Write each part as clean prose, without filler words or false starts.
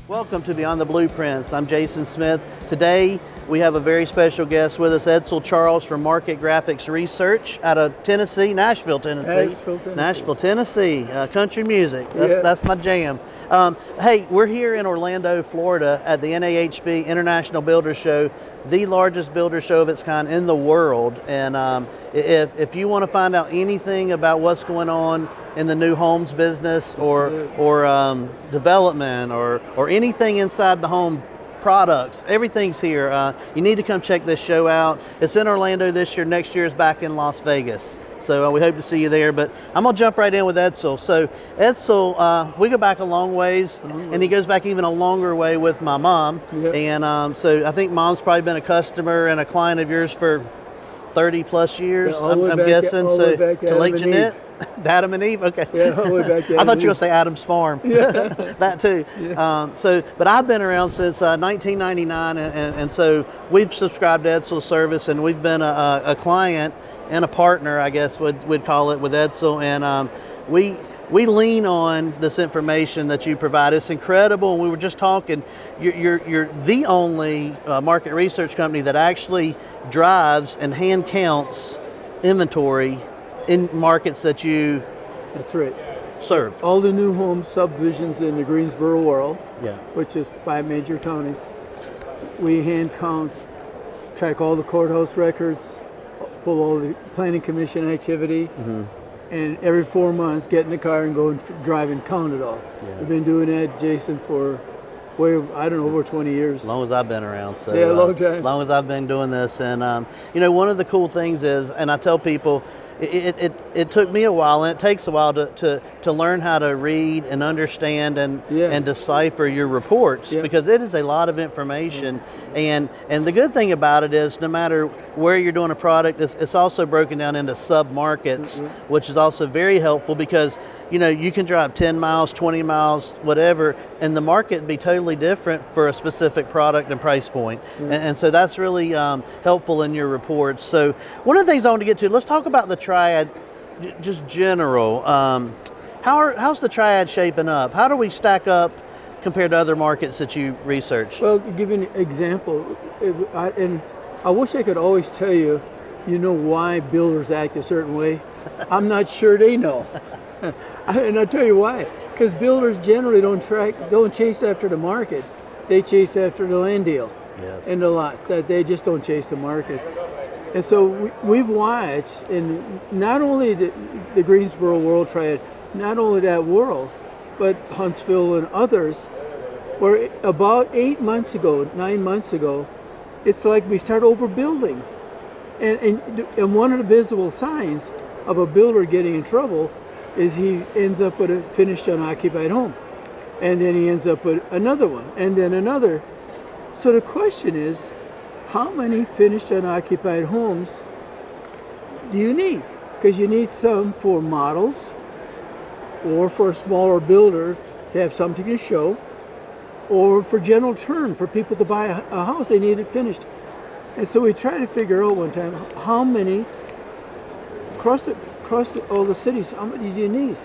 Welcome to Beyond the Blueprints. I'm Jason Smith. Today we have a very special guest with us, Edsel Charles from MarketGraphics Research out of Tennessee, Nashville, Tennessee. Nashville, Tennessee. Country music. That's my jam. Hey, we're here in Orlando, Florida at the NAHB International Builder Show, the largest builder show of its kind in the world. And if you want to find out anything about what's going on in the new homes business or development or anything inside the home products, everything's here. You need to come check this show out. It's in Orlando this year. Next year is back in Las Vegas. So we hope to see you there. But I'm going to jump right in with Edsel. So Edsel, we go back a long ways, and he goes back even a longer way with my mom. Yep. And so I think mom's probably been a customer and a client of yours for 30 plus years, yeah, I'm guessing. So to Lake Jeanette. Adam and Eve, okay. Yeah, all the way back I thought you were going to say Adam's Farm. Yeah. That too. Yeah. But I've been around since 1999, and so we've subscribed to Edsel's service, and we've been a client and a partner, I guess we'd call it, with Edsel, and we lean on this information that you provide. It's incredible, and we were just talking, you're the only market research company that actually drives and hand counts inventory in markets that you serve. All the new home subdivisions in the Greensboro world, yeah, which is 5 major counties, we hand count, track all the courthouse records, pull all the planning commission activity, and every 4 months get in the car and go and drive and count it all. Yeah. We've been doing that, Jason, for over 20 years. As long as I've been around. So yeah, a long time. As long as I've been doing this. And one of the cool things is, and I tell people, it took me a while, and it takes a while to learn how to read and understand and decipher your reports, because it is a lot of information. And the good thing about it is, no matter where you're doing a product, it's also broken down into sub-markets, which is also very helpful, because you can drive 10 miles, 20 miles, whatever, and the market be totally different for a specific product and price point. And so that's really helpful in your reports. So one of the things I want to get to, let's talk about the Triad, just general. How's the Triad shaping up? How do we stack up compared to other markets that you research? Well, to give you an example, and I wish I could always tell you, why builders act a certain way. I'm not sure they know. And I'll tell you why. Because builders generally don't chase after the market. They chase after the land deal and the lots. They just don't chase the market. And so we've watched, in not only the Greensboro World Triad, not only that world, but Huntsville and others, where about 9 months ago, it's like we start overbuilding. And one of the visible signs of a builder getting in trouble is he ends up with a finished unoccupied home. And then he ends up with another one, and then another. So the question is, how many finished unoccupied homes do you need? Because you need some for models, or for a smaller builder to have something to show, or for general turn, for people to buy a house, they need it finished. And so we tried to figure out one time, how many, across all the cities, how many do you need?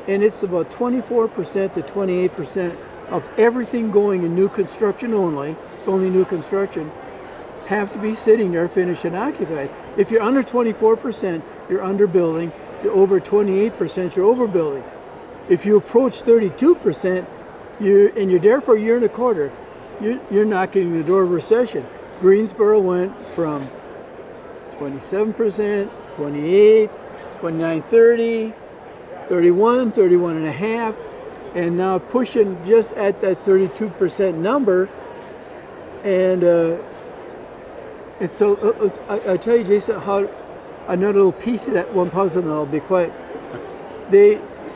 And it's about 24% to 28% of everything going in new construction only, it's only new construction, have to be sitting there finished and occupied. If you're under 24%, you're underbuilding. If you're over 28%, you're overbuilding. If you approach 32%, you're there for a year and a quarter, you're knocking on the door of recession. Greensboro went from 27%, 28, 29, 30, 31, 31 and a half, and now pushing just at that 32% number. And so I tell you, Jason, how another little piece of that one puzzle, and I'll be quiet.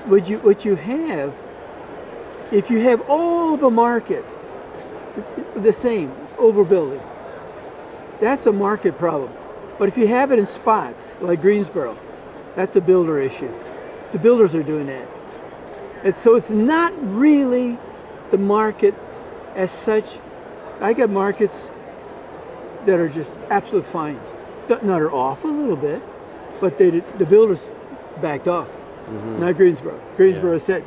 What you have, if you have all the market the same, overbuilding, that's a market problem. But if you have it in spots like Greensboro, that's a builder issue. The builders are doing that. And so it's not really the market as such. I got markets that are just absolutely fine. Not are off a little bit, but the builders backed off. Not Greensboro. Greensboro said,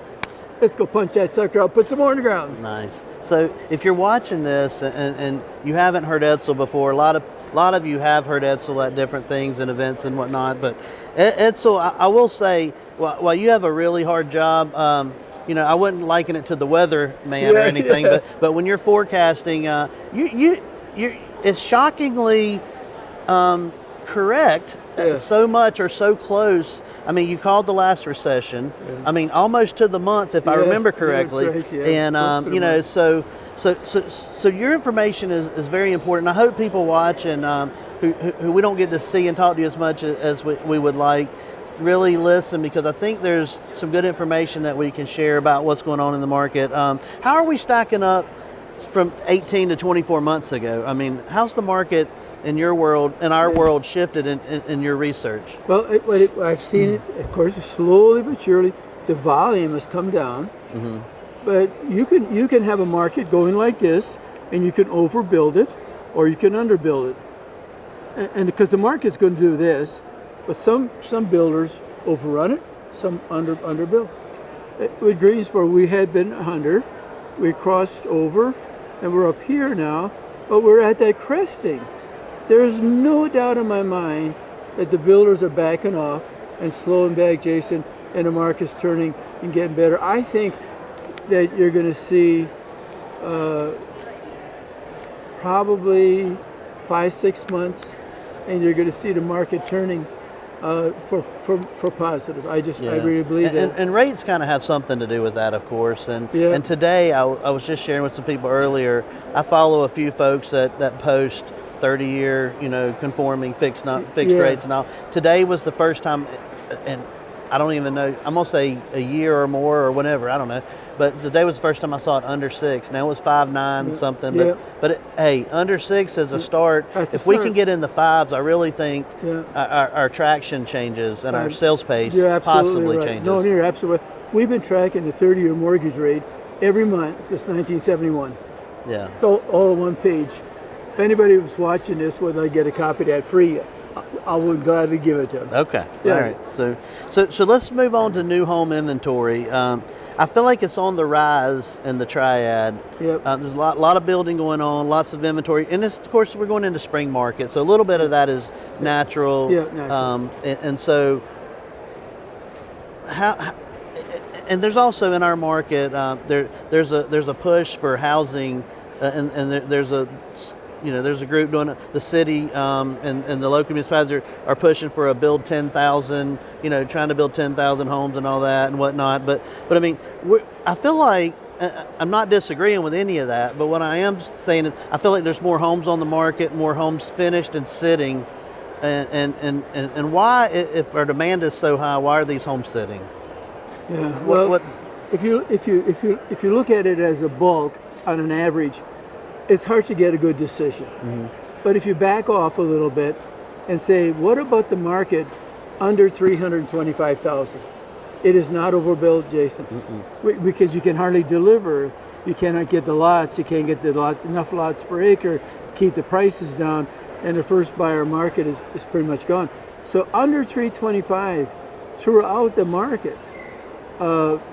Let's go punch that sucker out, put some more on the ground. Nice. So if you're watching this and you haven't heard Edsel before, a lot of you have heard Edsel at different things and events and whatnot, but Edsel, I will say, while you have a really hard job, I wouldn't liken it to the weather man or anything, but when you're forecasting, it's shockingly correct. So much or so close. I mean, you called the last recession. Yeah. I mean, almost to the month, if I remember correctly. That's right, And so your information is very important. I hope people watch and who we don't get to see and talk to you as much as we would like, really listen, because I think there's some good information that we can share about what's going on in the market. How are we stacking up from 18 to 24 months ago? I mean, how's the market in your world, in our world, shifted in your research? Well, I've seen it, of course, slowly but surely. The volume has come down, but you can have a market going like this, and you can overbuild it, or you can underbuild it, and because the market's going to do this, but some builders overrun it, some underbuild. With Greensboro, we had been under, we crossed over, and we're up here now, but we're at that cresting. There's no doubt in my mind that the builders are backing off and slowing back, Jason, and the market's turning and getting better. I think that you're going to see probably 5-6 months, and you're going to see the market turning for positive. I really believe that. And rates kind of have something to do with that, of course. And today, I was just sharing with some people earlier, I follow a few folks that post 30-year, conforming fixed rates and all. Today was the first time, and I don't even know, I'm going to say a year or more or whatever, I don't know. But today was the first time I saw it under 6. Now it was 5.9 something. But hey, under 6 is a start. If we can get in the 5s, I really think our traction changes and our sales pace possibly changes. No, you're absolutely right. We've been tracking the 30-year mortgage rate every month since 1971. Yeah. It's all on one page. If anybody was watching this, would I get a copy of that free? I would gladly give it to them. Okay. Yeah. All right. So let's move on to new home inventory. I feel like it's on the rise in the Triad. Yep. There's a lot of building going on, lots of inventory, and of course we're going into spring market, so a little bit of that is natural. Yeah, natural. And so and there's also in our market there's a push for housing, and there's a group doing it. The city and the local municipalities are pushing for a build 10,000, trying to build 10,000 homes and all that and whatnot. But I mean, I feel like I'm not disagreeing with any of that. But what I am saying is, I feel like there's more homes on the market, more homes finished and sitting. And why, if our demand is so high, why are these homes sitting? Yeah. Well, if you look at it as a bulk on an average, it's hard to get a good decision. But if you back off a little bit and say, what about the market under 325,000? It is not overbuilt, Jason, because you can hardly deliver. You cannot get the lots. You can't get enough lots per acre, keep the prices down, and the first buyer market is pretty much gone. So under 325 throughout the market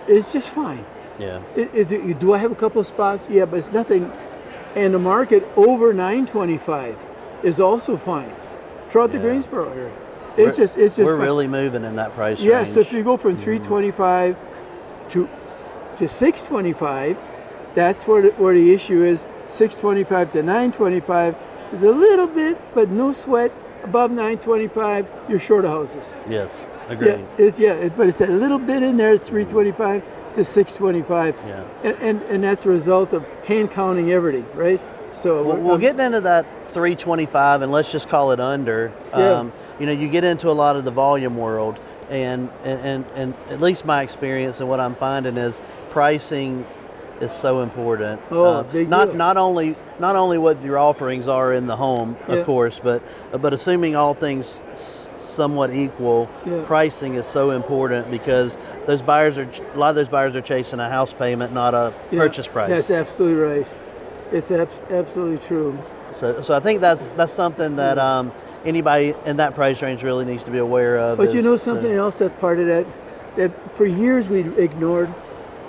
is just fine. Yeah. Do I have a couple of spots? Yeah, but it's nothing. And the market over 925 is also fine throughout the Greensboro area. It's just we're fine. Really moving in that price range. Yeah, so if you go from 325 to 625, that's where the issue is. 625 to 925 is a little bit, but no sweat. Above 925, you're short of houses. Yes, agreed. But it's a little bit in there. It's 325 to 625. Yeah. And that's a result of hand counting everything, right? So we'll get into that 325, and let's just call it under. You get into a lot of the volume world, and at least my experience and what I'm finding is pricing is so important. Not only what your offerings are in the home, of course, but assuming all things somewhat equal, pricing is so important, because a lot of those buyers are chasing a house payment, not a purchase price. That's absolutely right. It's absolutely true. So I think that's something that anybody in that price range really needs to be aware of. But something else that's part of that for years we ignored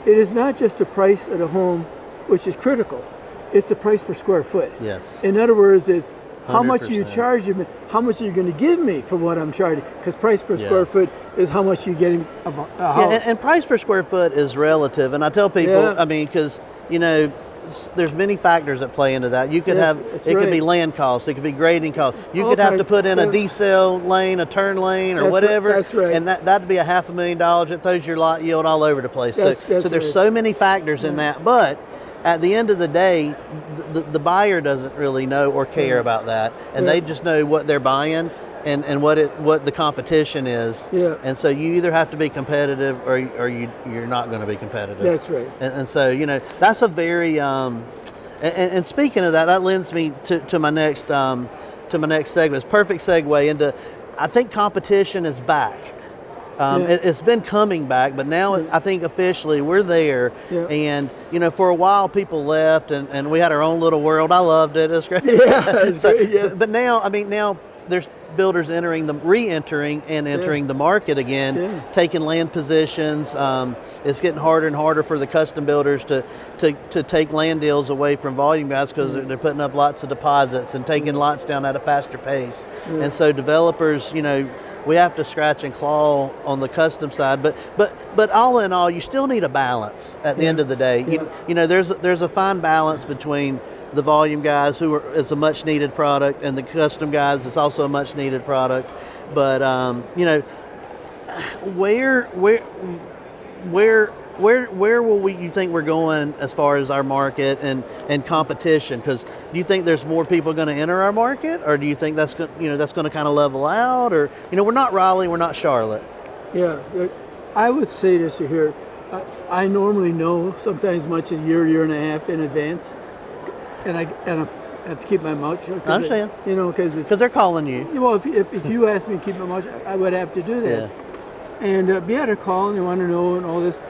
it is not just the price of the home, which is critical. It's the price per square foot. Yes. In other words, it's how much are you 100%. charging me? How much are you going to give me for what I'm charging? Because price per square foot is how much you're getting of a house. Yeah, and price per square foot is relative. And I tell people, Yeah. I mean, because, you know, there's many factors that play into that. You could Yes, have, that's it could right. be land costs, it could be grading costs. You All could have to kinds- put in a yeah. decel lane, a turn lane, or That's right, whatever. that's right. And that'd be a $500,000. It throws your lot yield all over the place. That's so there's right. so many factors in that. But at the end of the day, the buyer doesn't really know or care about that, and they just know what they're buying and what the competition is. Yeah. And so you either have to be competitive or you're not going to be competitive. That's right. And so, you know, that's a very and speaking of that, that lends me to my next segment. It's a perfect segue into, I think competition is back. It's been coming back, but now I think officially we're there. Yeah. And, you know, for a while people left and we had our own little world. I loved it. It's great. Yeah, it's great, yeah. But now, I mean, now there's builders re-entering and entering the market again, taking land positions. It's getting harder and harder for the custom builders to take land deals away from volume guys because they're putting up lots of deposits and taking lots down at a faster pace. And so developers, you know, we have to scratch and claw on the custom side, but all in all, you still need a balance at the end of the day. You know, there's a fine balance between the volume guys is a much needed product, and the custom guys is also a much needed product. But you know, where will you think we're going as far as our market and competition? Because do you think there's more people going to enter our market, or do you think that's going to kind of level out? Or, you know, we're not Raleigh, we're not Charlotte. Yeah, I would say this here. I normally know sometimes much a year and a half in advance, and I have to keep my mouth shut. I understand. You know, because they're calling you. Well, if you asked me to keep my mouth shut, I would have to do that. Yeah. And they're calling, they want to know and all this.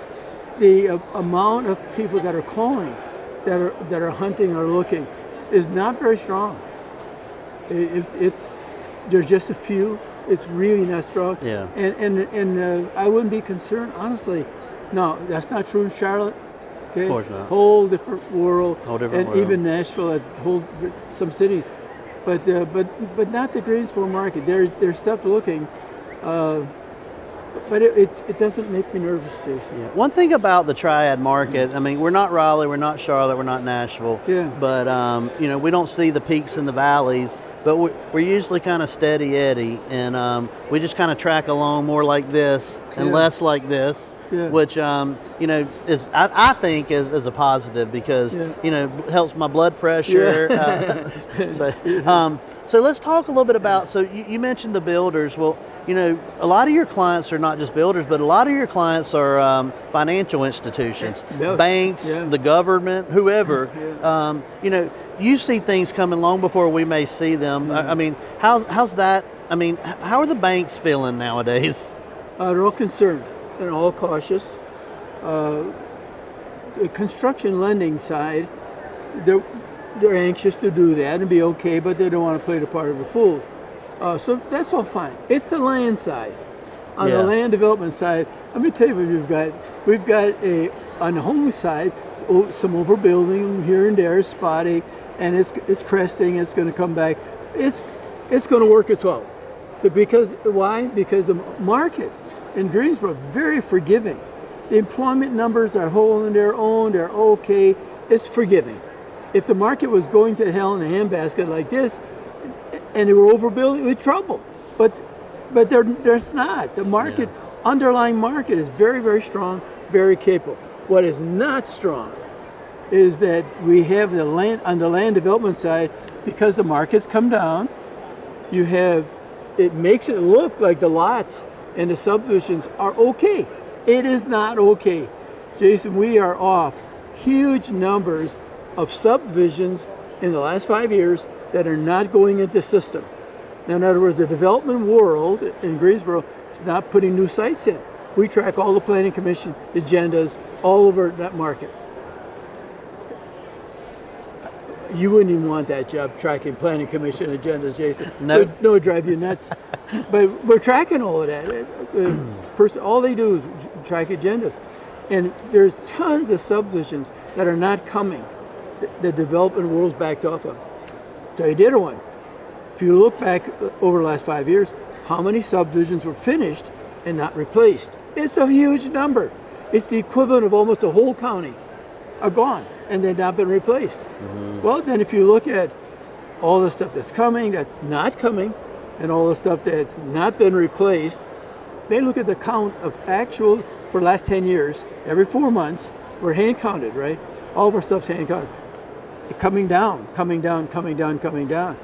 The amount of people that are calling, that are hunting or looking, is not very strong. There's just a few. It's really not strong. Yeah. And I wouldn't be concerned, honestly. No, that's not true in Charlotte. Okay? Of course not. Whole different world. Whole different and world. Even Nashville, some cities, but not the Greensboro market. There's stuff looking. But it doesn't make me nervous, Jason. Yeah. One thing about the Triad market, I mean, we're not Raleigh, we're not Charlotte, we're not Nashville. Yeah. But you know, we don't see the peaks and the valleys. But we're usually kind of steady Eddie, and we just kind of track along more like this and less like this. Yeah. Which you know is I think is a positive because you know helps my blood pressure. So let's talk a little bit about. So you mentioned the builders. Well, you know, a lot of your clients are not just builders, but a lot of your clients are financial institutions, banks, the government, whoever. You know, you see things coming long before we may see them. I mean, how's that? I mean, how are the banks feeling nowadays? They're all concerned. They're all cautious. The construction lending side, they're anxious to do that and be okay, but they don't want to play the part of a fool. So that's all fine. It's the land side. On the land development side, let me tell you what we've got. We've got on the home side, some overbuilding here and there, spotty, and it's cresting. It's going to come back. It's going to work its way. Because why? Because the market in Greensboro very forgiving. The employment numbers are holding their own. They're okay. It's forgiving. If the market was going to hell in a handbasket like this, and they were overbuilding, we'd trouble. But there's not. The market, underlying market, is very, very strong, very capable. What is not strong is that we have the land on the land development side, because the market's come down. It makes it look like the lots and the subdivisions are okay. It is not okay. Jason, we are off huge numbers of subdivisions in the last 5 years that are not going into the system. Now, in other words, the development world in Greensboro is not putting new sites in. We track all the planning commission agendas all over that market. You wouldn't even want that job, tracking planning commission agendas, Jason. No. No, it'd drive you nuts. But we're tracking all of that. All they do is track agendas. And there's tons of subdivisions that are not coming. The development world's backed off of. So I did one. If you look back over the last 5 years, how many subdivisions were finished and not replaced? It's a huge number. It's the equivalent of almost a whole county are gone and they've not been replaced. Well, then if you look at all the stuff that's coming, that's not coming, and all the stuff that's not been replaced, they look at the count of actual, for the last 10 years, every 4 months, we're hand counted, right? All of our stuff's hand counted. Coming down, coming down, coming down, coming down.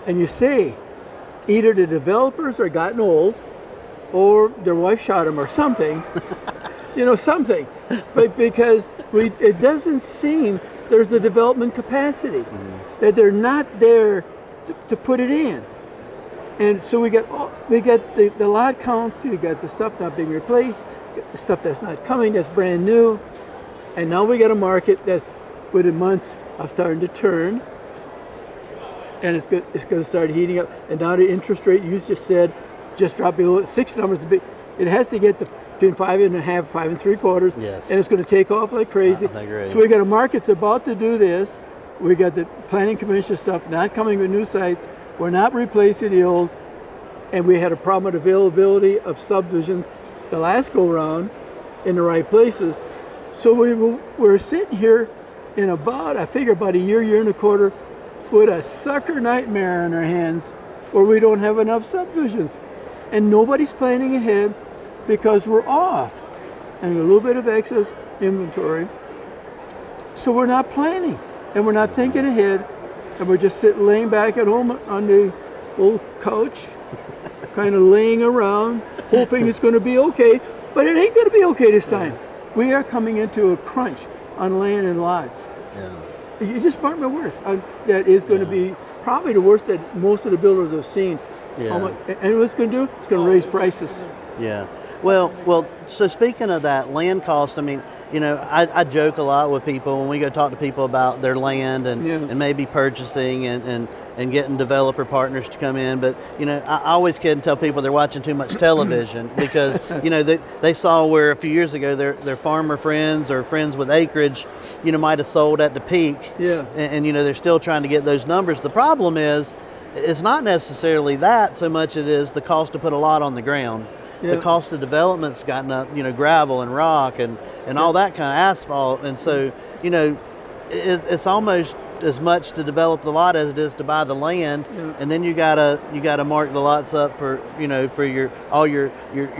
And you say, either the developers are gotten old, or their wife shot them, or something, something. But because it doesn't seem there's the development capacity, that they're not there to put it in. And so we got the lot counts, we got the stuff not being replaced, the stuff that's not coming, that's brand new, and now we got a market that's within months of starting to turn, and it's going to start heating up. And now the interest rate, you just said, just dropped below 6 numbers. It has to get to between 5.5, 5 3/4, yes. And it's going to take off like crazy. So we got a market that's about to do this. We got the planning commission stuff not coming with new sites. We're not replacing the old, and we had a problem with availability of subdivisions the last go round in the right places. So we're sitting here in I figure about a year and a quarter, with a sucker nightmare on our hands where we don't have enough subdivisions. And nobody's planning ahead because we're off. And a little bit of excess inventory. So we're not planning. And we're not thinking ahead. And we're just laying back at home on the old couch, kind of laying around, hoping it's going to be okay. But it ain't going to be okay this time. We are coming into a crunch on land and lots. You just mark my words. That is going to be probably the worst that most of the builders have seen. And what it's going to do? It's going to raise prices. Yeah. Well. So speaking of that land cost, I mean, I joke a lot with people when we go talk to people about their land and maybe purchasing and getting developer partners to come in. But I always kid and tell people they're watching too much television because they saw where a few years ago their farmer friends or friends with acreage might have sold at the peak. And they're still trying to get those numbers. The problem is it's not necessarily that so much it is the cost to put a lot on the ground. The cost of development's gotten up, gravel and rock and all that kind of asphalt. And so, it's almost as much to develop the lot as it is to buy the land. And then you gotta mark the lots up for for all your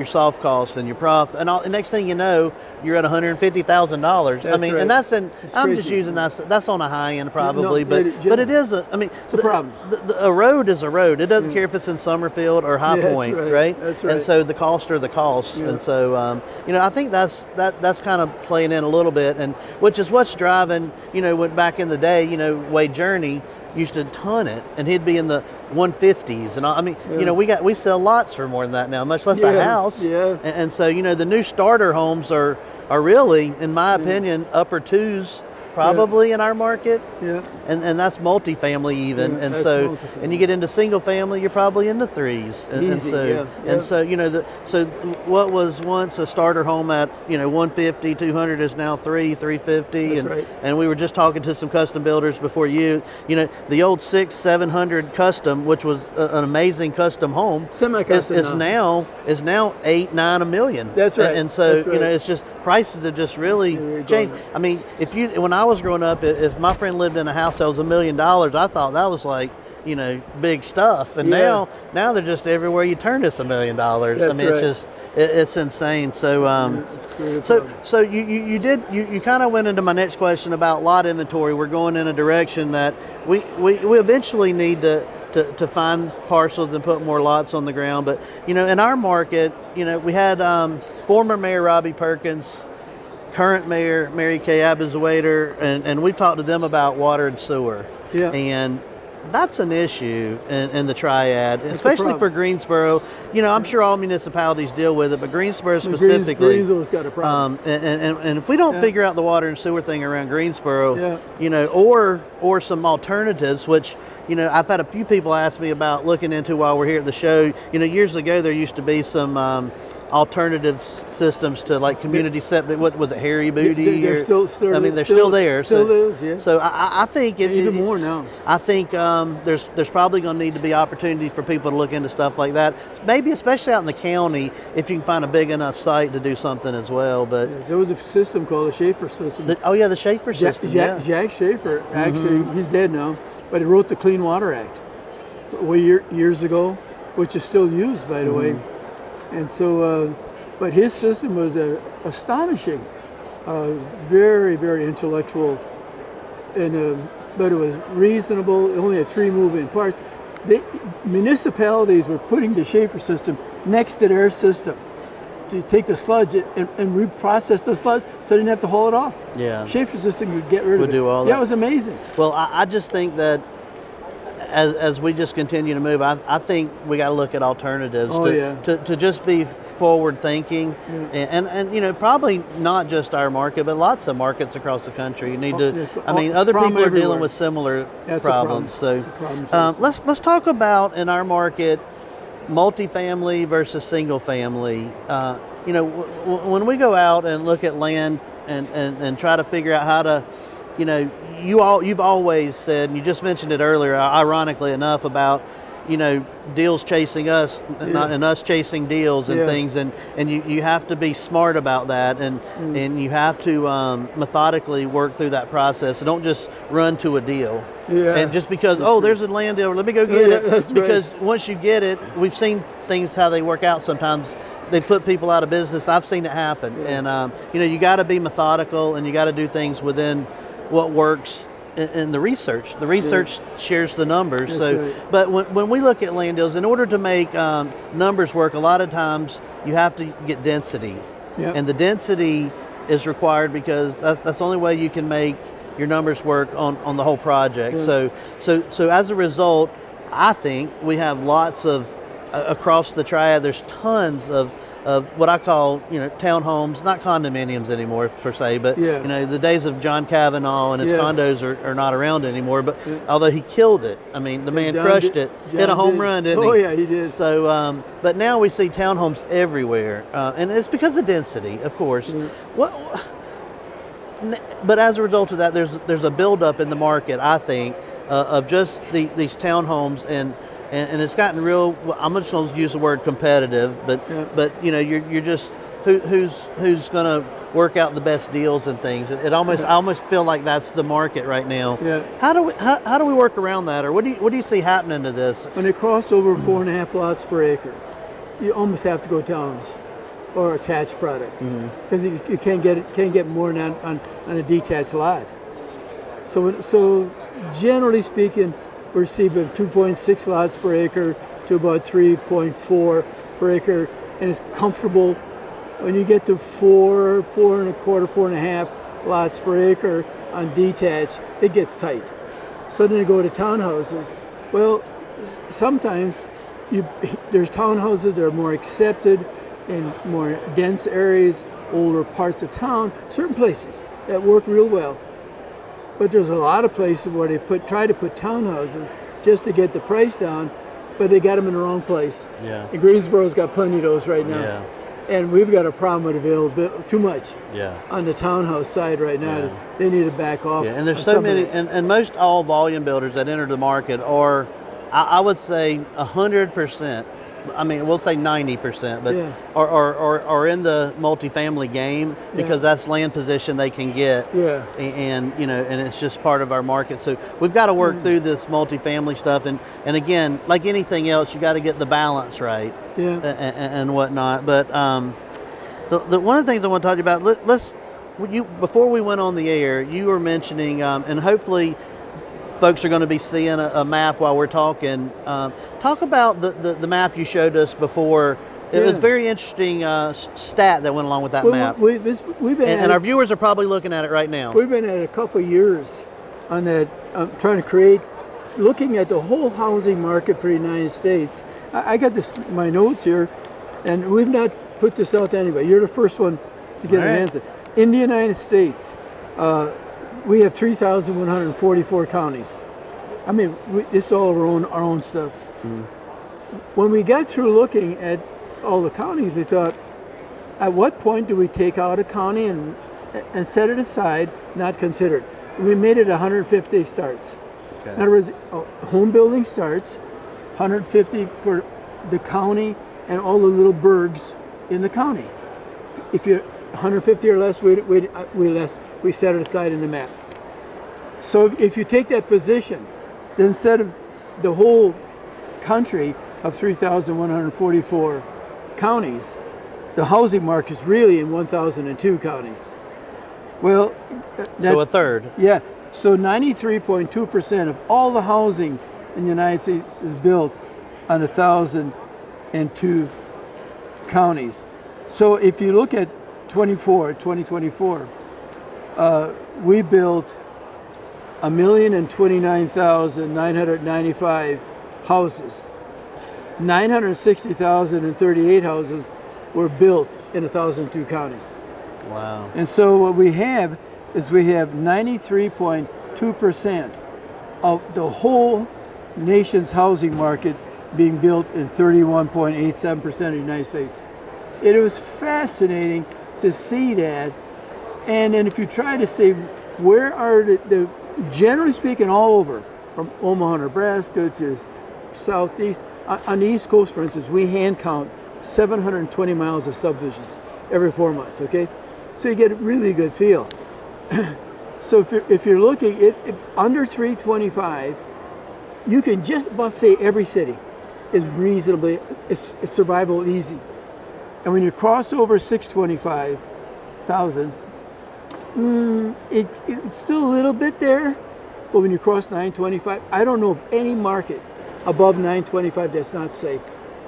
soft costs and your profit. And the next thing you know, you're at $150,000. I mean, and that's I'm just using that's on a high end probably, but it is it's a problem. A road is a road. It doesn't care if it's in Summerfield or High Point, right? That's right. And so the costs are the costs. And so I think that's kind of playing in a little bit, and which is what's driving. When back in the day, Wade Journey used to ton it, and he'd be in the 150s, and we sell lots for more than that now, much less a house. And so the new starter homes are really, in my opinion, upper twos probably in our market. And that's multifamily even. And so and you get into single family, you're probably in the threes. And so so what was once a starter home at 150, 200 is now 350. And we were just talking to some custom builders before the old 600-700 custom, which was an amazing custom home, semi-custom is now $8-9 $1 million. That's right. And so it's just prices have just really changed. I mean, when I was growing up, if my friend lived in a house that was $1 million, I thought that was like big stuff. And now they're just everywhere you turn, it's $1 million. That's it's just it's insane. So you kind of went into my next question about lot inventory. We're going in a direction that we eventually need to find parcels and put more lots on the ground. But in our market, we had former Mayor Robbie Perkins, current Mayor Mary Kay Abenzawader, and we've talked to them about water and sewer. And that's an issue in the Triad, especially for Greensboro. I'm sure all municipalities deal with it, but Greensboro specifically. Greensboro's got a problem. And if we don't figure out the water and sewer thing around Greensboro, or some alternatives, which you know, I've had a few people ask me about looking into while we're here at the show. You know, years ago there used to be some alternative systems to like community septic. What was it, Harry Booty? They're still I mean, they're still there. Still So, is, yeah. so I think Even more now. I think there's probably going to need to be opportunity for people to look into stuff like that. Maybe especially out in the county, if you can find a big enough site to do something as well. But there was a system called the Schaefer system. The Schaefer system. Jack Schaefer, actually, he's dead now, but he wrote the Clean Water Act years ago, which is still used, by the way. And so, but his system was astonishing, very, very intellectual, and but it was reasonable. It only had 3 move-in parts. Municipalities were putting the Schaefer system next to their system to take the sludge and reprocess the sludge, so they didn't have to haul it off. Yeah. Schaefer system could get rid of it. Would do all that. Yeah, it was amazing. Well, I just think that as we just continue to move, I think we got to look at alternatives to just be forward thinking, and you know, probably not just our market, but lots of markets across the country. You need to. I mean, other people are dealing with similar problems. So let's talk about in our market, multifamily versus single family. You know, when we go out and look at land and try to figure out how to, you know, you've always said, and you just mentioned it earlier, ironically enough, about, you know, deals chasing us, and us chasing deals and things, and you have to be smart about that, and you have to methodically work through that process. So don't just run to a deal. And just because, there's a land deal, let me go get it. Because once you get it, we've seen things how they work out sometimes. They put people out of business. I've seen it happen. And, you know, you got to be methodical, and you got to do things within what works in the research. The research shares the numbers. But when we look at land deals, in order to make numbers work, a lot of times you have to get density. And the density is required because that's the only way you can make your numbers work on the whole project. So as a result, I think we have lots of, across the Triad, there's tons of what I call, you know, townhomes, not condominiums anymore per se, but you know, the days of John Kavanaugh and his condos are not around anymore. But although he killed it, I mean, the man crushed it, hit a home run, didn't he? Oh yeah, he did. So, but now we see townhomes everywhere, and it's because of density, of course. But as a result of that, there's a buildup in the market, I think, of just these townhomes, and it's gotten real. I'm just going to use the word competitive, but you know, you're just who's going to work out the best deals and things. I almost feel like that's the market right now. How do we work around that, or what do you see happening to this? When they cross over 4.5 lots per acre, you almost have to go towns or attached product, because you can't get more than on a detached lot. So generally speaking, we're seeing 2.6 lots per acre to about 3.4 per acre, and it's comfortable. When you get to 4 and a quarter, 4.5 lots per acre on detached, it gets tight. So then you go to townhouses. Well, sometimes there's townhouses that are more accepted in more dense areas, older parts of town, certain places that work real well. But there's a lot of places where they try to put townhouses just to get the price down, but they got them in the wrong place. And Greensboro's got plenty of those right now. And we've got a problem with availability, too much on the townhouse side right now. They need to back off. And there's so many, and most all volume builders that enter the market are, I would say 100%, I mean, we'll say 90%, but are in the multifamily game because that's land position they can get. And you know, and it's just part of our market. So we've got to work through this multifamily stuff, and again, like anything else, you got to get the balance right. And whatnot. But the one of the things I want to talk to you about, before we went on the air, you were mentioning, and hopefully folks are going to be seeing a map while we're talking. Talk about the map you showed us before. It was very interesting stat that went along with that map. We've been and our viewers are probably looking at it right now. We've been at a couple of years on that, trying to looking at the whole housing market for the United States. I got my notes here, and we've not put this out to anybody. You're the first one to get an answer. In the United States, we have 3,144 counties. I mean, this is all our own stuff. When we got through looking at all the counties, we thought, at what point do we take out a county and set it aside, not considered? We made it 150 starts. Okay. In other words, home building starts, 150 for the county and all the little burgs in the county. If you're 150 or less, we set it aside in the map. So if you take that position, then instead of the whole country of 3,144 counties, the housing market is really in 1,002 counties. Well, that's so a third. Yeah. So 93.2% of all the housing in the United States is built on 1,002 counties. So if you look at 2024, we built 1,029,995 houses. 960,038 houses were built in 1,002 counties. Wow. And so what we have is 93.2% of the whole nation's housing market being built in 31.87% of the United States. It was fascinating to see that. And then if you try to say, where are the generally speaking, all over, from Omaha, Nebraska to southeast, on the East Coast, for instance, we hand count 720 miles of subdivisions every 4 months, okay? So you get a really good feel. So if you're looking at under 325, you can just about say every city is reasonably, it's survivable easy. And when you cross over 625,000, it's still a little bit there, but when you cross 925, I don't know of any market above 925 that's not safe.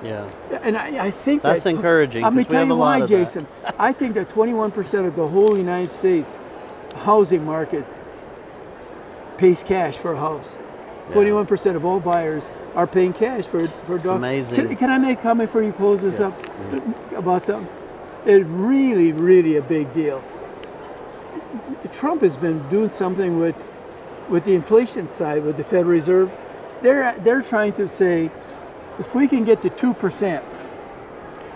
Yeah. And I think that's encouraging. Let me tell you why, that. Jason. I think that 21% of the whole United States housing market pays cash for a house. Yeah. 21% of all buyers are paying cash for a dog. Amazing. Can I make a comment before you close this up about something? It's really, really a big deal. Trump has been doing something with the inflation side, with the Federal Reserve. They're trying to say, if we can get to 2%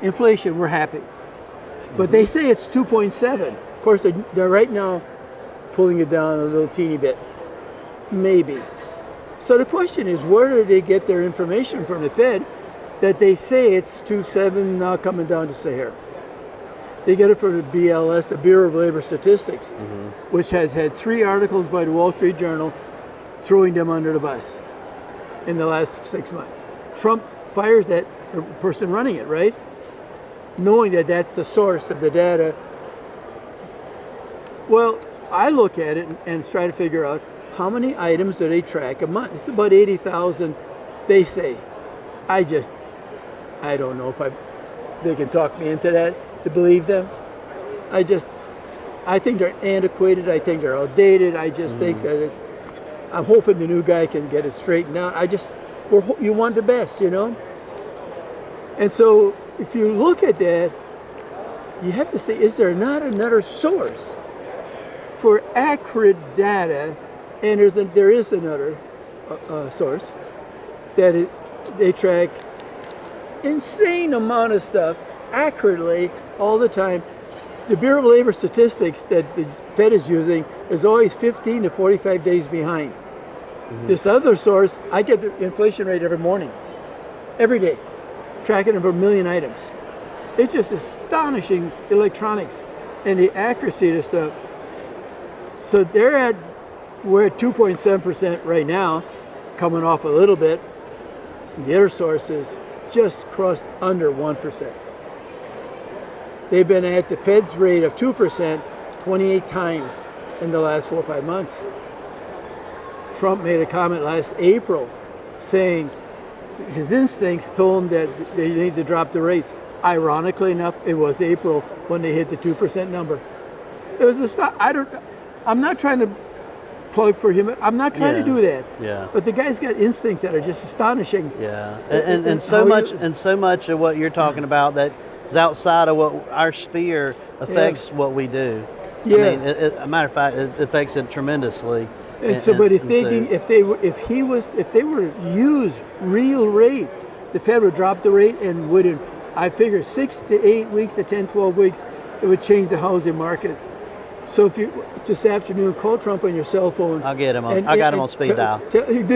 inflation, we're happy. But they say it's 2.7. Of course, they're right now pulling it down a little teeny bit, maybe. So the question is, where do they get their information from the Fed that they say it's 2.7 now coming down to say here? They get it from the BLS, the Bureau of Labor Statistics, which has had 3 articles by the Wall Street Journal throwing them under the bus in the last 6 months. Trump fires that person running it, right? Knowing that that's the source of the data. Well, I look at it and try to figure out how many items do they track a month. It's about 80,000, they say. I don't know if they can talk me into that, to believe them. I think they're antiquated. I think they're outdated. I just think that I'm hoping the new guy can get it straightened out. You want the best, you know? And so if you look at that, you have to say, is there not another source for accurate data? And there is another source that they track insane amount of stuff accurately all the time. The Bureau of Labor Statistics that the Fed is using is always 15 to 45 days behind. This other source, I get the inflation rate every morning, every day, tracking over 1 million items. It's just astonishing electronics and the accuracy of this stuff. So we're at 2.7% right now, coming off a little bit. The other sources just crossed under 1%. They've been at the Fed's rate of 2% 28 times in the last 4 or 5 months. Trump made a comment last April saying his instincts told him that they need to drop the rates. Ironically enough, it was April when they hit the 2% number. It was I'm not trying to plug for him. I'm not trying to do that. Yeah. But the guy's got instincts that are just astonishing. Yeah. And so much of what you're talking about that is outside of what our sphere affects what we do. Yeah. I mean, as a matter of fact, it affects it tremendously. And somebody so- thinking if they were used real rates, the Fed would drop the rate and within, I figure 6 to 8 weeks to 10, 12 weeks, it would change the housing market. So if you this afternoon call Trump on your cell phone. I'll get him on. I got him on speed dial. Tell him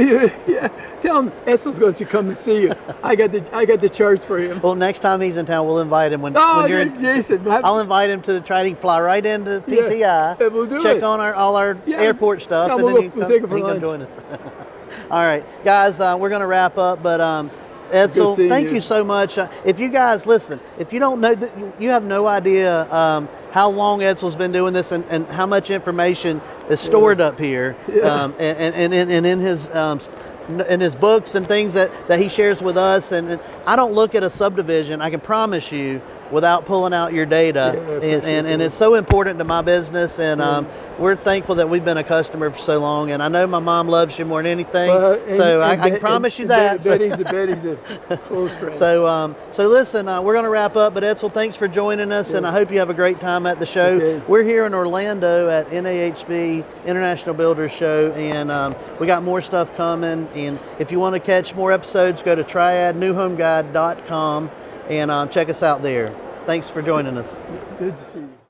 Edsel's going to come and see you. I got the charts for him. Well, next time he's in town, we'll invite him when you're in. Jason, I'll invite him to the trading, fly right into PTI, yeah, we'll do check it. on all our airport stuff, Come, and then we'll take him for lunch. join us. All right, guys, we're going to wrap up, but Edsel, thank you so much. If you guys listen, if you don't know, you have no idea how long Edsel's been doing this and how much information is stored up here, and in his books and things that he shares with us. And I don't look at a subdivision, I can promise you, without pulling out your data, and it's so important to my business, and we're thankful that we've been a customer for so long, and I know my mom loves you more than anything, so I can promise you that. Betty's a close friend. So listen, we're going to wrap up, but Edsel, thanks for joining us, and I hope you have a great time at the show. Okay. We're here in Orlando at NAHB, International Builders Show, and we got more stuff coming, and if you want to catch more episodes, go to triadnewhomeguide.com and check us out there. Thanks for joining us. Good to see you.